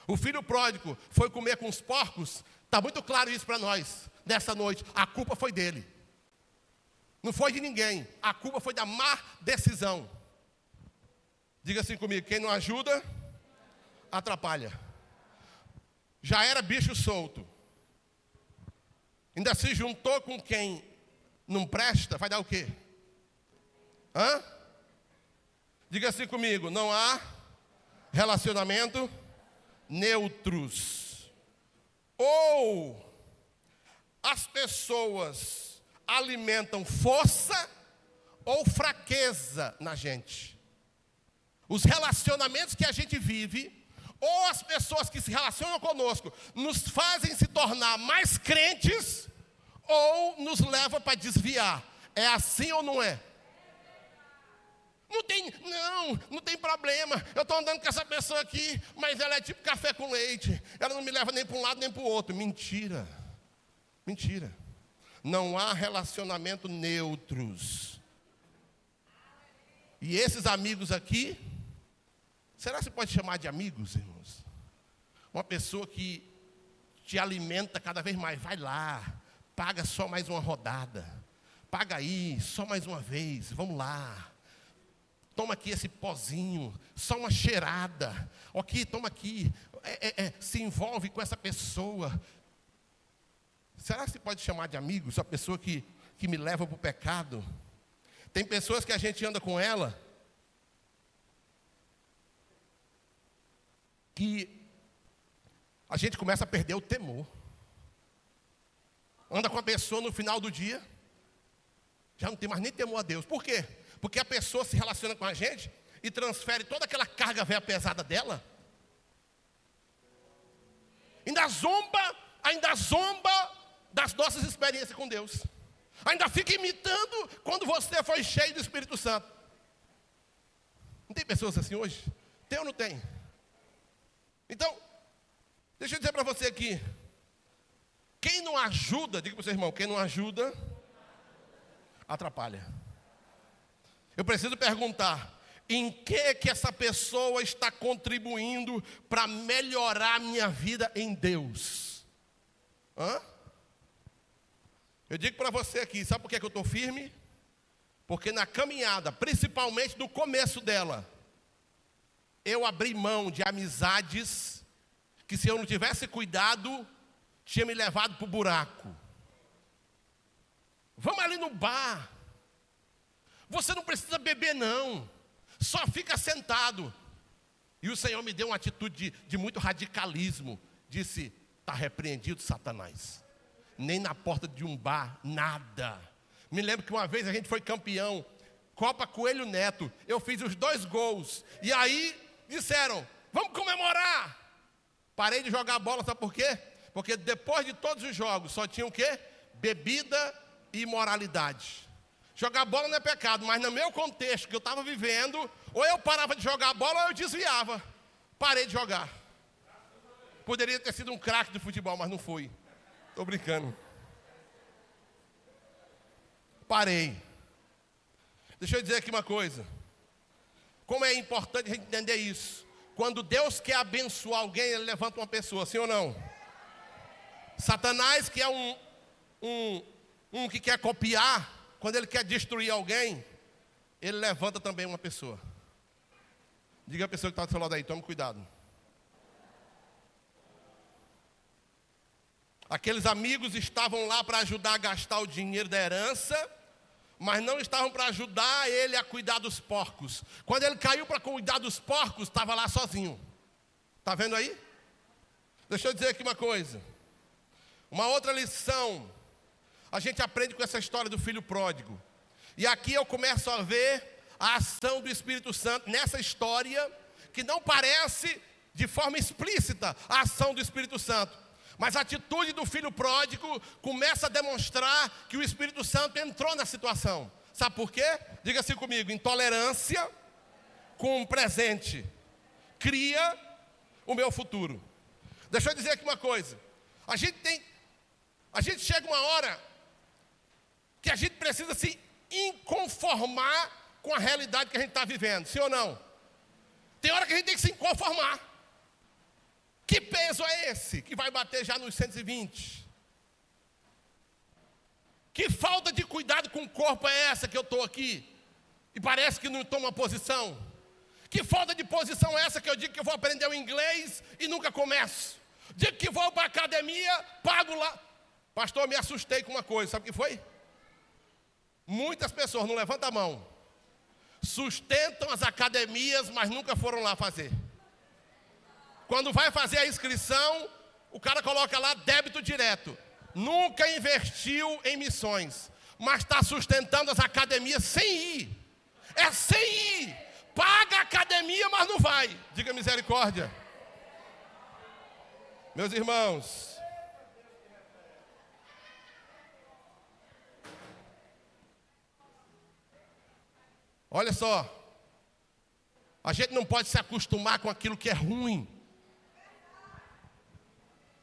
O filho pródigo foi comer com os porcos. Está muito claro isso para nós, nessa noite. A culpa foi dele. Não foi de ninguém. A culpa foi da má decisão. Diga assim comigo, quem não ajuda, atrapalha. Já era bicho solto. Ainda se juntou com quem não presta, vai dar o quê? Hã? Diga assim comigo, não há relacionamento neutros. Ou as pessoas alimentam força ou fraqueza na gente. Os relacionamentos que a gente vive, ou as pessoas que se relacionam conosco, nos fazem se tornar mais crentes, ou nos leva para desviar. É assim ou não é? Não tem problema. Eu estou andando com essa pessoa aqui, mas ela é tipo café com leite. Ela não me leva nem para um lado nem para o outro. Mentira. Mentira. Não há relacionamento neutros. E esses amigos aqui, será que você pode chamar de amigos, irmãos? Uma pessoa que te alimenta cada vez mais. Vai lá, paga só mais uma rodada. Paga aí, só mais uma vez. Vamos lá. Toma aqui esse pozinho, só uma cheirada. Ok, toma aqui. Se envolve com essa pessoa. Será que você pode chamar de amigos a pessoa que me leva para o pecado? Tem pessoas que a gente anda com ela, que a gente começa a perder o temor. Anda com a pessoa no final do dia, já não tem mais nem temor a Deus. Por quê? Porque a pessoa se relaciona com a gente e transfere toda aquela carga velha pesada dela. Ainda zomba das nossas experiências com Deus. Ainda fica imitando quando você foi cheio do Espírito Santo. Não tem pessoas assim hoje? Tem ou não tem? Então, deixa eu dizer para você aqui. Quem não ajuda, diga para o seu irmão, quem não ajuda, atrapalha. Eu preciso perguntar, em que essa pessoa está contribuindo para melhorar a minha vida em Deus? Hã? Eu digo para você aqui, sabe por que eu estou firme? Porque na caminhada, principalmente no começo dela, eu abri mão de amizades que, se eu não tivesse cuidado, tinha me levado para o buraco. Vamos ali no bar. Você não precisa beber não. Só fica sentado. E o Senhor me deu uma atitude de muito radicalismo. Disse, está repreendido, Satanás. Nem na porta de um bar, nada. Me lembro que uma vez a gente foi campeão, Copa Coelho Neto. Eu fiz os 2 gols. E aí disseram, vamos comemorar. Parei de jogar bola, sabe por quê? Porque depois de todos os jogos, só tinha o quê? Bebida e imoralidade. Jogar bola não é pecado, mas no meu contexto que eu estava vivendo, ou eu parava de jogar bola ou eu desviava. Parei de jogar. Poderia ter sido um craque de futebol, mas não fui. Estou brincando. Parei. Deixa eu dizer aqui uma coisa. Como é importante a gente entender isso. Quando Deus quer abençoar alguém, Ele levanta uma pessoa, sim ou não? Satanás, que é um que quer copiar, quando ele quer destruir alguém, ele levanta também uma pessoa. Diga a pessoa que está do seu lado aí, tome cuidado. Aqueles amigos estavam lá para ajudar a gastar o dinheiro da herança, mas não estavam para ajudar ele a cuidar dos porcos. Quando ele caiu para cuidar dos porcos, estava lá sozinho. Está vendo aí? Deixa eu dizer aqui uma coisa. Uma outra lição, a gente aprende com essa história do filho pródigo. E aqui eu começo a ver a ação do Espírito Santo nessa história, que não parece de forma explícita a ação do Espírito Santo. Mas a atitude do filho pródigo começa a demonstrar que o Espírito Santo entrou na situação. Sabe por quê? Diga assim comigo, intolerância com um presente cria o meu futuro. Deixa eu dizer aqui uma coisa. A gente chega uma hora que a gente precisa se inconformar com a realidade que a gente está vivendo, sim ou não? Tem hora que a gente tem que se inconformar. Que peso é esse que vai bater já nos 120? Que falta de cuidado com o corpo é essa que eu estou aqui e parece que não toma posição? Que falta de posição é essa que eu digo que eu vou aprender o inglês e nunca começo? Digo que vou para a academia, pago lá. Pastor, me assustei com uma coisa, sabe o que foi? Muitas pessoas, não levanta a mão, sustentam as academias, mas nunca foram lá fazer. Quando vai fazer a inscrição, o cara coloca lá débito direto. Nunca investiu em missões, mas está sustentando as academias sem ir. É sem ir. Paga a academia, mas não vai. Diga misericórdia. Meus irmãos, olha só, a gente não pode se acostumar com aquilo que é ruim.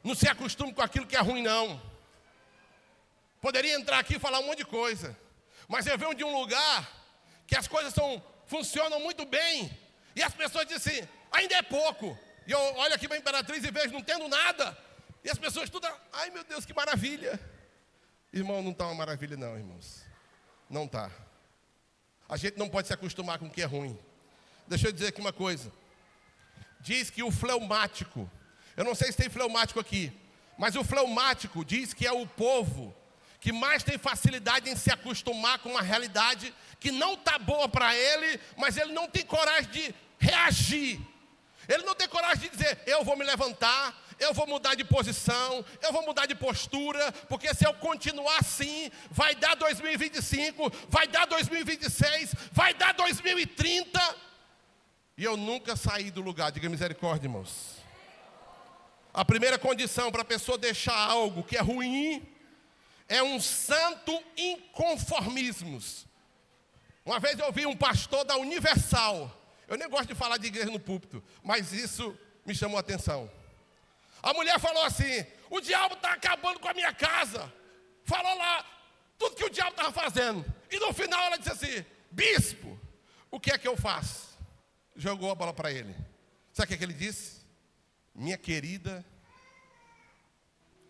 Não se acostume com aquilo que é ruim, não. Poderia entrar aqui e falar um monte de coisa, mas eu venho de um lugar que as coisas funcionam muito bem, e as pessoas dizem assim, ainda é pouco. E eu olho aqui para a Imperatriz e vejo, não tendo nada, e as pessoas tudo, ai meu Deus, que maravilha. Irmão, não está uma maravilha não, irmãos. Não está. A gente não pode se acostumar com o que é ruim. Deixa eu dizer aqui uma coisa. Diz que o fleumático, eu não sei se tem fleumático aqui, mas o fleumático diz que é o povo que mais tem facilidade em se acostumar com uma realidade que não está boa para ele, mas ele não tem coragem de reagir. Ele não tem coragem de dizer, eu vou me levantar, eu vou mudar de posição, eu vou mudar de postura, porque se eu continuar assim, vai dar 2025, vai dar 2026, vai dar 2030, e eu nunca saí do lugar. Diga misericórdia, irmãos. A primeira condição para a pessoa deixar algo que é ruim é um santo inconformismos. Uma vez eu ouvi um pastor da Universal, eu nem gosto de falar de igreja no púlpito, mas isso me chamou a atenção. A mulher falou assim, o diabo está acabando com a minha casa. Falou lá tudo que o diabo estava fazendo. E no final ela disse assim, bispo, o que é que eu faço? Jogou a bola para ele. Sabe o que ele disse? Minha querida,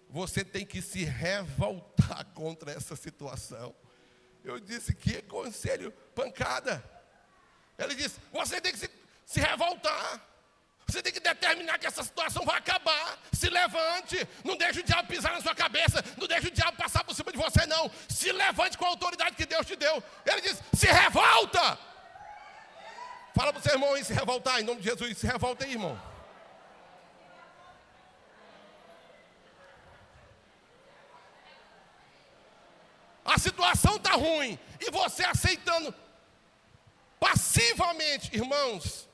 você tem que se revoltar contra essa situação. Eu disse, que conselho, pancada. Ele disse, você tem que se revoltar. Você tem que determinar que essa situação vai acabar. Se levante, não deixe o diabo pisar na sua cabeça, não deixe o diabo passar por cima de você, não. Se levante com a autoridade que Deus te deu. Ele disse, se revolta. Fala para o seu irmão aí, se revoltar, em nome de Jesus, se revolta aí, irmão. A situação está ruim, e você aceitando passivamente, irmãos.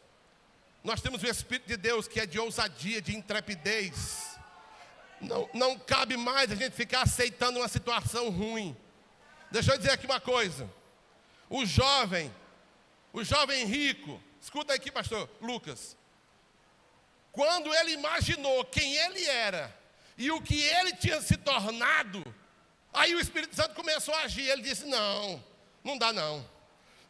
Nós temos o Espírito de Deus que é de ousadia, de intrepidez. Não cabe mais a gente ficar aceitando uma situação ruim. Deixa eu dizer aqui uma coisa. O jovem rico, escuta aqui, pastor Lucas. Quando ele imaginou quem ele era e o que ele tinha se tornado, aí o Espírito Santo começou a agir. Ele disse, não dá não.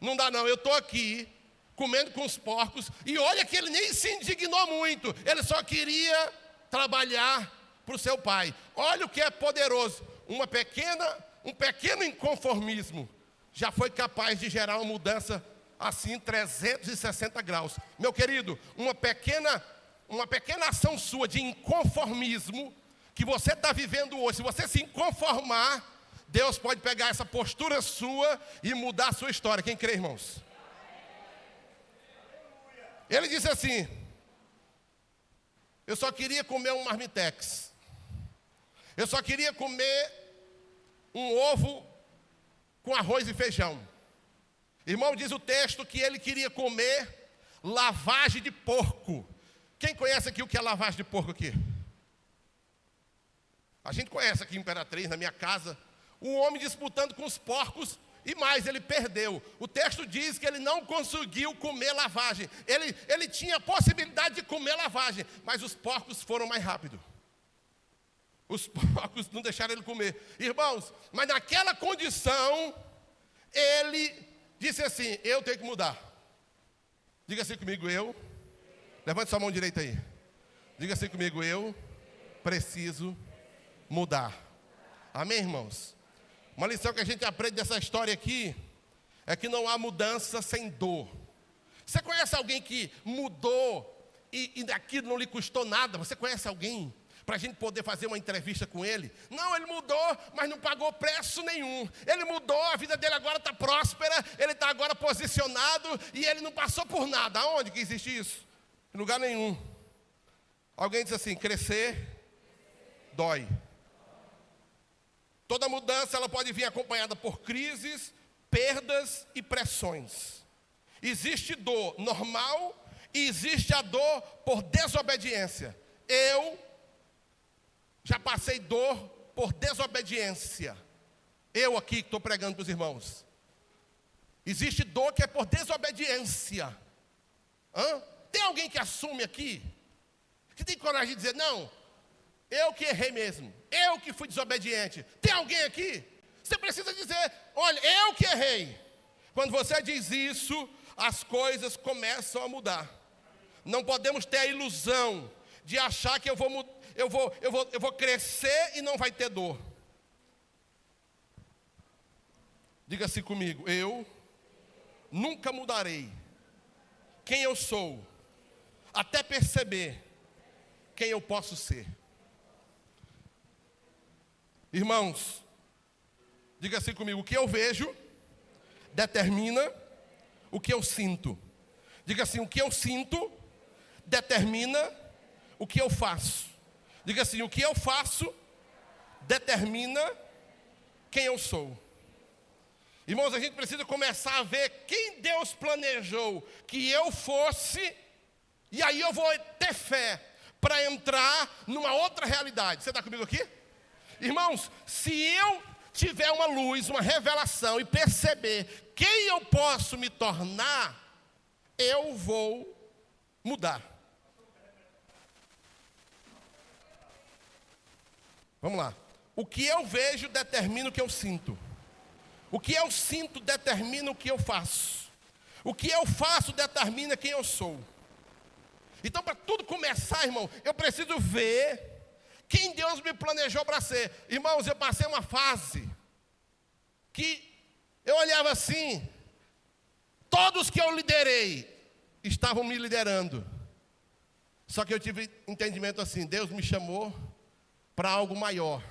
Não dá não, eu estou aqui comendo com os porcos, e olha que ele nem se indignou muito, ele só queria trabalhar para o seu pai. Olha o que é poderoso, um pequeno inconformismo já foi capaz de gerar uma mudança assim 360 graus. Meu querido, uma pequena ação sua de inconformismo que você está vivendo hoje, se você se inconformar, Deus pode pegar essa postura sua e mudar a sua história. Quem crê, irmãos? Ele disse assim, eu só queria comer um marmitex. Eu só queria comer um ovo com arroz e feijão. Irmão, diz o texto que ele queria comer lavagem de porco. Quem conhece aqui o que é lavagem de porco aqui? A gente conhece aqui em Imperatriz, na minha casa, um homem disputando com os porcos. E mais, ele perdeu. O texto diz que ele não conseguiu comer lavagem. Ele tinha a possibilidade de comer lavagem, mas os porcos foram mais rápido. Os porcos não deixaram ele comer. Irmãos, mas naquela condição, ele disse assim, eu tenho que mudar. Diga assim comigo, eu. Levante sua mão direita aí. Diga assim comigo, eu preciso mudar. Amém, irmãos? Uma lição que a gente aprende dessa história aqui é que não há mudança sem dor. Você conhece alguém que mudou e daquilo não lhe custou nada? Você conhece alguém? para a gente poder fazer uma entrevista com ele. Não, ele mudou, mas não pagou preço nenhum. Ele mudou, a vida dele agora está próspera, ele está agora posicionado e ele não passou por nada. Aonde que existe isso? Em lugar nenhum. Alguém diz assim: crescer dói. Toda mudança ela pode vir acompanhada por crises, perdas e pressões. Existe dor normal e existe a dor por desobediência. Eu já passei dor por desobediência. Eu aqui que estou pregando para os irmãos. Existe dor que é por desobediência. Tem alguém que assume aqui? Que tem coragem de dizer: não, eu que errei mesmo, eu que fui desobediente. Tem alguém aqui? Você precisa dizer: olha, eu que errei. Quando você diz isso, as coisas começam a mudar. Não podemos ter a ilusão de achar que eu vou crescer e não vai ter dor. Diga-se comigo: eu nunca mudarei quem eu sou, até perceber quem eu posso ser. Irmãos, diga assim comigo: o que eu vejo determina o que eu sinto. Diga assim: o que eu sinto determina o que eu faço. Diga assim: o que eu faço determina quem eu sou. Irmãos, a gente precisa começar a ver quem Deus planejou que eu fosse, e aí eu vou ter fé para entrar numa outra realidade. Você está comigo aqui? Irmãos, se eu tiver uma luz, uma revelação e perceber quem eu posso me tornar, eu vou mudar. Vamos lá. O que eu vejo determina o que eu sinto. O que eu sinto determina o que eu faço. O que eu faço determina quem eu sou. Então, para tudo começar, irmão, eu preciso ver quem Deus me planejou para ser. Irmãos, eu passei uma fase que eu olhava assim, todos que eu liderei estavam me liderando. Só que eu tive entendimento assim: Deus me chamou para algo maior.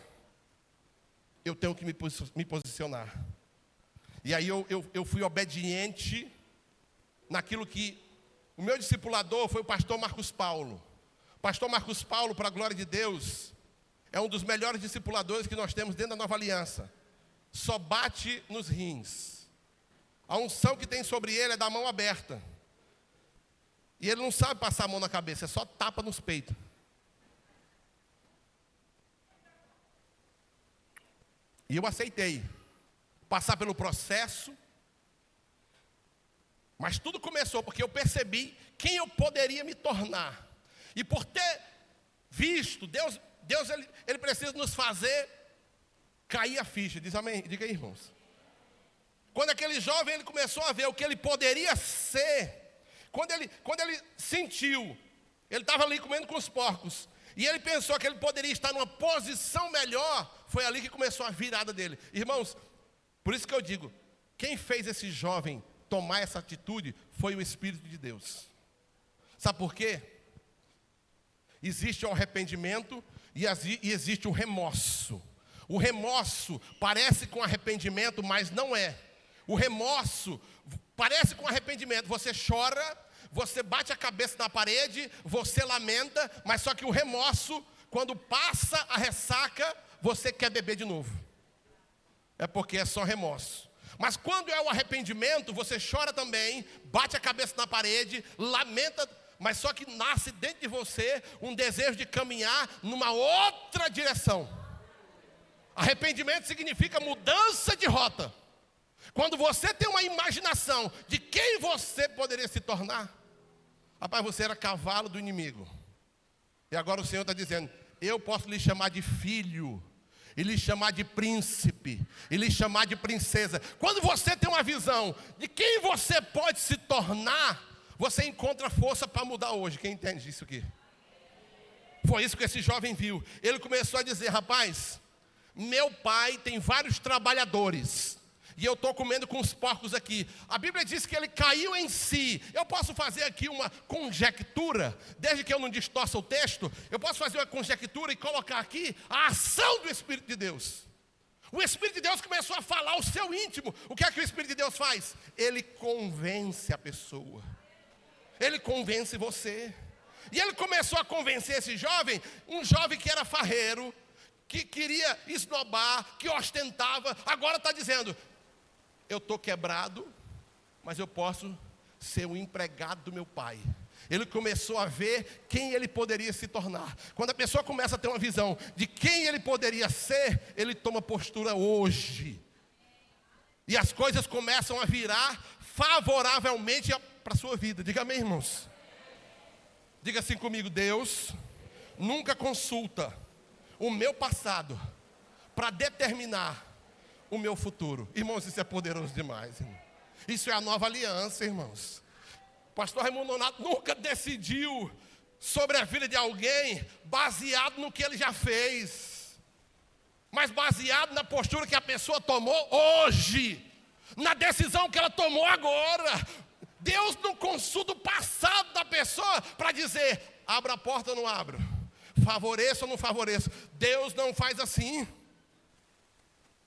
Eu tenho que me posicionar. E aí eu fui obediente naquilo que o meu discipulador foi o pastor Marcos Paulo. O pastor Marcos Paulo, para a glória de Deus, é um dos melhores discipuladores que nós temos dentro da Nova Aliança. Só bate nos rins. A unção que tem sobre ele é da mão aberta. E ele não sabe passar a mão na cabeça, é só tapa nos peitos. E eu aceitei passar pelo processo, mas tudo começou porque eu percebi quem eu poderia me tornar. E por ter visto, Deus ele precisa nos fazer cair a ficha. Diz amém? Diga aí, irmãos. Quando aquele jovem ele começou a ver o que ele poderia ser, quando ele sentiu, ele estava ali comendo com os porcos, e ele pensou que ele poderia estar numa posição melhor, foi ali que começou a virada dele. Irmãos, por isso que eu digo, quem fez esse jovem tomar essa atitude foi o Espírito de Deus. Sabe por quê? Existe o arrependimento e existe o remorso. O remorso parece com arrependimento, mas não é. O remorso parece com arrependimento. Você chora, você bate a cabeça na parede, você lamenta, mas só que o remorso, quando passa a ressaca, você quer beber de novo. É porque é só remorso. Mas quando é o arrependimento, você chora também, bate a cabeça na parede, lamenta, mas só que nasce dentro de você um desejo de caminhar numa outra direção. Arrependimento significa mudança de rota. Quando você tem uma imaginação de quem você poderia se tornar, rapaz, você era cavalo do inimigo. E agora o Senhor está dizendo: eu posso lhe chamar de filho, e lhe chamar de príncipe, e lhe chamar de princesa. Quando você tem uma visão de quem você pode se tornar, você encontra força para mudar hoje. Quem entende isso aqui? Foi isso que esse jovem viu. Ele começou a dizer: rapaz, meu pai tem vários trabalhadores, e eu estou comendo com os porcos aqui. A Bíblia diz que ele caiu em si. Eu posso fazer aqui uma conjectura, desde que eu não distorça o texto, eu posso fazer uma conjectura e colocar aqui a ação do Espírito de Deus. O Espírito de Deus começou a falar ao seu íntimo. O que é que o Espírito de Deus faz? Ele convence a pessoa. Ele convence você. E ele começou a convencer esse jovem, um jovem que era farreiro, que queria esnobar, que ostentava. Agora está dizendo, eu estou quebrado, mas eu posso ser o empregado do meu pai. Ele começou a ver quem ele poderia se tornar. Quando a pessoa começa a ter uma visão de quem ele poderia ser, ele toma postura hoje. E as coisas começam a virar favoravelmente para a sua vida. Diga amém, irmãos. Diga assim comigo, Deus nunca consulta o meu passado para determinar o meu futuro. Irmãos, isso é poderoso demais, irmão. Isso é a nova aliança, irmãos. Pastor Raimundo Nonato nunca decidiu sobre a vida de alguém baseado no que ele já fez, mas baseado na postura que a pessoa tomou hoje, na decisão que ela tomou agora. Deus não consulta o passado da pessoa para dizer, abra a porta ou não abro, favoreço ou não favoreço. Deus não faz assim.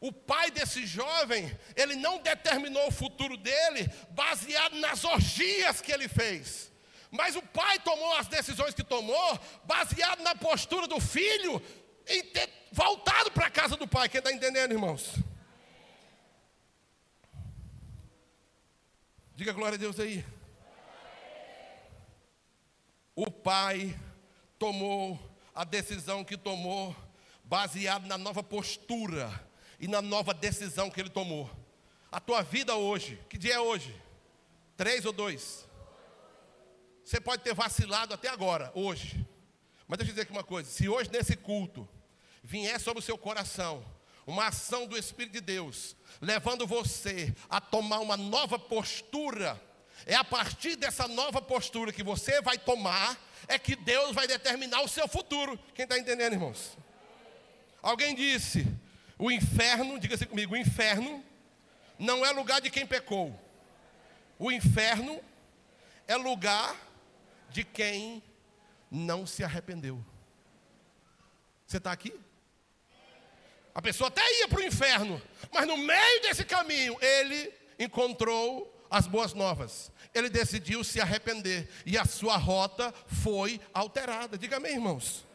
O pai desse jovem, ele não determinou o futuro dele baseado nas orgias que ele fez. Mas o pai tomou as decisões que tomou baseado na postura do filho em ter voltado para a casa do pai. Quem está entendendo, irmãos? Diga glória a Deus aí. O pai tomou a decisão que tomou baseado na nova postura e na nova decisão que ele tomou. A tua vida hoje, que dia é hoje? 3 ou 2? Você pode ter vacilado até agora, hoje. Mas deixa eu dizer aqui uma coisa. Se hoje nesse culto vier sobre o seu coração uma ação do Espírito de Deus, levando você a tomar uma nova postura, é a partir dessa nova postura que você vai tomar, é que Deus vai determinar o seu futuro. Quem está entendendo, irmãos? Alguém disse, o inferno, diga assim comigo, o inferno não é lugar de quem pecou. O inferno é lugar de quem não se arrependeu. Você está aqui? A pessoa até ia para o inferno, mas no meio desse caminho, ele encontrou as boas novas. Ele decidiu se arrepender e a sua rota foi alterada. Diga amém, irmãos.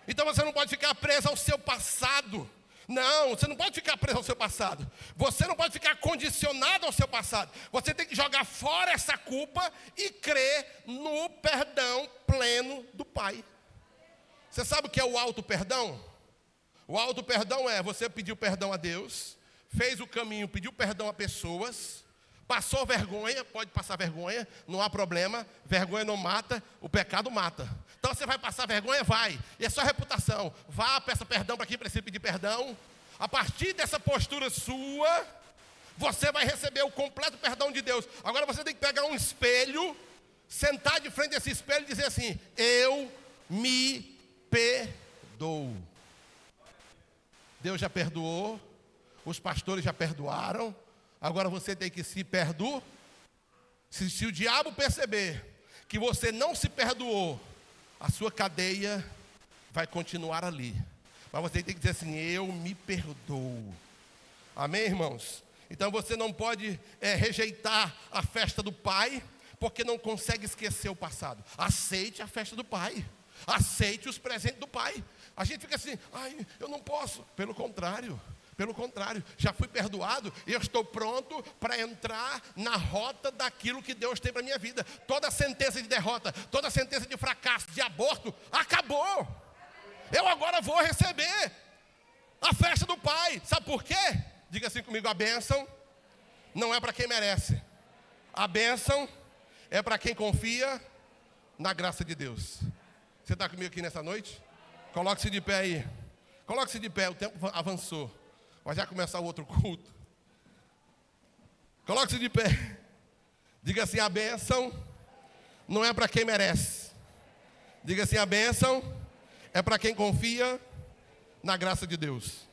Então você não pode ficar preso ao seu passado. Não, você não pode ficar preso ao seu passado. Você não pode ficar condicionado ao seu passado. Você tem que jogar fora essa culpa e crer no perdão pleno do Pai. Você sabe o que é o auto-perdão? O auto-perdão é você pediu perdão a Deus, fez o caminho, pediu perdão a pessoas, passou vergonha, pode passar vergonha, não há problema, vergonha não mata, o pecado mata. Então você vai passar vergonha? Vai, e é só reputação. Vá, peça perdão para quem precisa pedir perdão. A partir dessa postura sua, você vai receber o completo perdão de Deus. Agora você tem que pegar um espelho, sentar de frente desse espelho e dizer assim, eu me perdoo. Deus já perdoou, os pastores já perdoaram, agora você tem que se perdoar. Se o diabo perceber que você não se perdoou, a sua cadeia vai continuar ali. Mas você tem que dizer assim, eu me perdoo. Amém, irmãos? Então você não pode rejeitar a festa do Pai, porque não consegue esquecer o passado. Aceite a festa do Pai. Aceite os presentes do Pai. A gente fica assim, ai, eu não posso. Pelo contrário, já fui perdoado e eu estou pronto para entrar na rota daquilo que Deus tem para a minha vida. Toda sentença de derrota, toda sentença de fracasso, de aborto, acabou. Eu agora vou receber a festa do Pai. Sabe por quê? Diga assim comigo, a bênção não é para quem merece. A bênção é para quem confia na graça de Deus. Você está comigo aqui nessa noite? Coloque-se de pé aí. Coloque-se de pé, o tempo avançou. Vai já começar o outro culto. Coloque-se de pé. Diga assim, a bênção não é para quem merece. Diga assim, a bênção é para quem confia na graça de Deus.